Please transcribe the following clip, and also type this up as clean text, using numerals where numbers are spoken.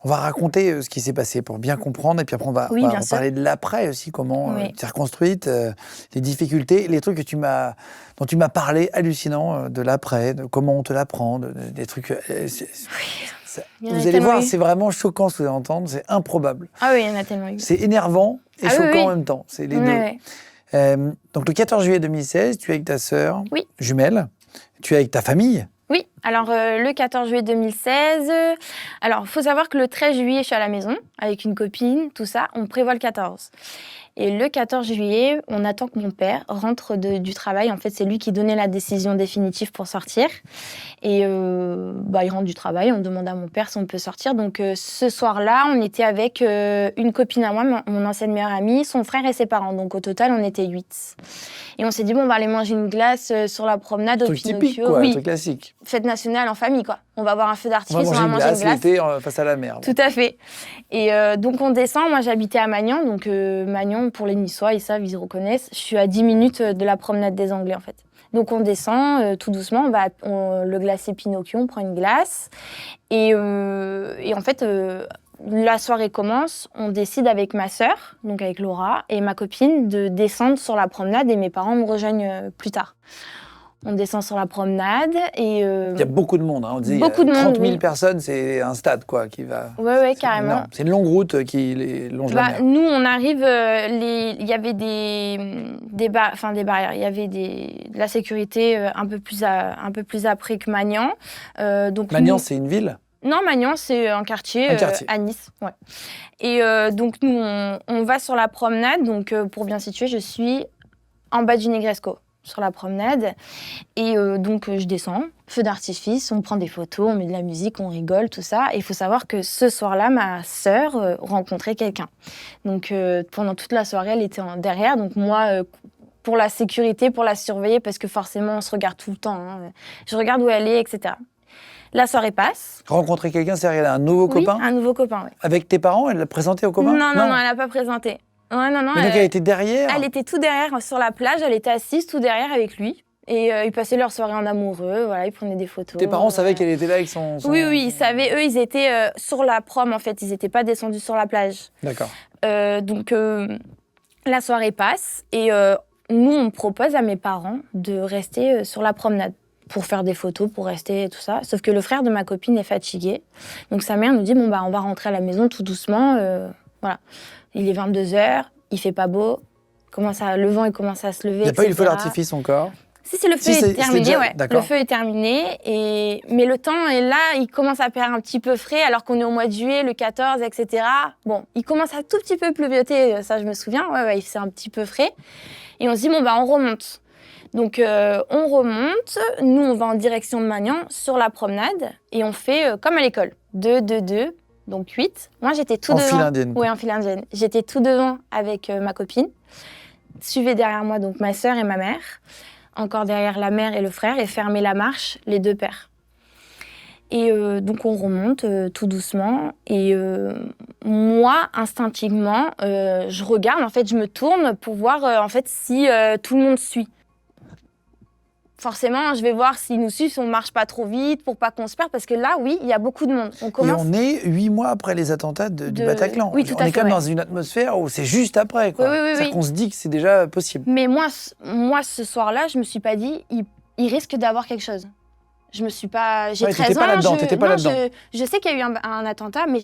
On va raconter ce qui s'est passé pour bien comprendre, et puis après on va parler de l'après aussi, comment tu t'es reconstruite, les difficultés, les trucs dont tu m'as parlé, hallucinants, de l'après, de comment on te l'apprend, des trucs... Vous allez voir, c'est vraiment choquant ce que vous allez entendre, c'est improbable. Ah oui, il y en a tellement eu. C'est énervant et choquant en même temps, c'est les deux. Donc le 14 juillet 2016, tu es avec ta sœur jumelle, tu es avec ta famille. Oui, alors le 14 juillet 2016, alors il faut savoir que le 13 juillet, je suis à la maison avec une copine, tout ça, on prévoit le 14. Et le 14 juillet, on attend que mon père rentre du travail. En fait, c'est lui qui donnait la décision définitive pour sortir. Et il rentre du travail, on demande à mon père si on peut sortir. Donc ce soir-là, on était avec une copine à moi, mon ancienne meilleure amie, son frère et ses parents. Donc au total, on était 8. Et on s'est dit, bon, on va aller manger une glace sur la promenade au Pinocchio. Typique, quoi, un truc classique. Fête nationale en famille, quoi. On va voir un feu d'artifice, on va manger une glace. L'été, face à la mer. Tout à fait. Et donc on descend, moi j'habitais à Magnan, donc Magnan, pour les Niçois, ils savent, ils reconnaissent. Je suis à 10 minutes de la promenade des Anglais, en fait. Donc on descend tout doucement, le glacier Pinocchio, on prend une glace. Et en fait, la soirée commence, on décide avec ma sœur, donc avec Laura, et ma copine, de descendre sur la promenade, et mes parents me rejoignent plus tard. On descend sur la promenade et... Il y a beaucoup de monde, hein. On dit beaucoup de 30 000 personnes, c'est un stade, quoi, qui va... Oui, carrément. C'est une longue route qui longe la mer. Nous, on arrive, il y avait des barrières, il y avait de la sécurité un peu plus après que Magnan. Magnan, c'est une ville ? Non, Magnan, c'est un quartier. À Nice. Ouais. Et donc, nous, on va sur la promenade. Donc, pour bien situer, je suis en bas du Negresco, sur la promenade. Et donc, je descends, feu d'artifice, on prend des photos, on met de la musique, on rigole, tout ça. Et il faut savoir que ce soir-là, ma sœur rencontrait quelqu'un. Donc, pendant toute la soirée, elle était derrière. Donc, moi... pour la sécurité, pour la surveiller, parce que forcément, on se regarde tout le temps. Hein. Je regarde où elle est, etc. La soirée passe. Rencontrer quelqu'un, c'est un nouveau copain ? Oui, un nouveau copain, oui. Avec tes parents, elle l'a présenté au copain ? Non, elle l'a pas présenté. Ouais, non. Mais donc elle était derrière ? Elle était tout derrière sur la plage, elle était assise tout derrière avec lui. Et ils passaient leur soirée en amoureux, voilà, ils prenaient des photos. Tes parents savaient qu'elle était là avec son... Oui, ils savaient. Eux, ils étaient sur la prom, en fait. Ils n'étaient pas descendus sur la plage. D'accord. Donc, la soirée passe et nous, on propose à mes parents de rester sur la promenade pour faire des photos, pour rester et tout ça. Sauf que le frère de ma copine est fatigué. Donc sa mère nous dit, on va rentrer à la maison tout doucement. Voilà. Il est 22h, il fait pas beau. Le vent il commence à se lever, Il n'y a pas eu le feu d'artifice encore ? Si, le feu est terminé, ouais. Le feu est terminé. Mais le temps est là, il commence à faire un petit peu frais, alors qu'on est au mois de juillet, le 14, etc. Bon, il commence à tout petit peu pleuvioter, ça je me souviens. Ouais, c'est un petit peu frais. Et on se dit, on remonte. Donc, on remonte. Nous, on va en direction de Magnan, sur la promenade. Et on fait comme à l'école. 2, 2, 2. Donc 8. Moi, j'étais tout devant. En file indienne. Oui, en file indienne. J'étais tout devant avec ma copine. Suivait derrière moi donc ma sœur et ma mère. Encore derrière la mère et le frère. Et fermer la marche, les deux pères. Et donc, on remonte tout doucement. Et moi, instinctivement, je regarde. En fait, je me tourne pour voir si tout le monde suit. Forcément, je vais voir s'ils nous suivent, si on ne marche pas trop vite, pour pas qu'on se perde, parce que là, oui, il y a beaucoup de monde. Et on est 8 mois après les attentats du Bataclan. Oui, tout à fait, on est quand même dans une atmosphère où c'est juste après, quoi. C'est-à-dire qu'on se dit que c'est déjà possible. Mais moi, ce soir-là, je me suis pas dit, il risque d'avoir quelque chose. Je me suis pas... J'ai 13 ans, t'étais pas là-dedans. je sais qu'il y a eu un attentat, mais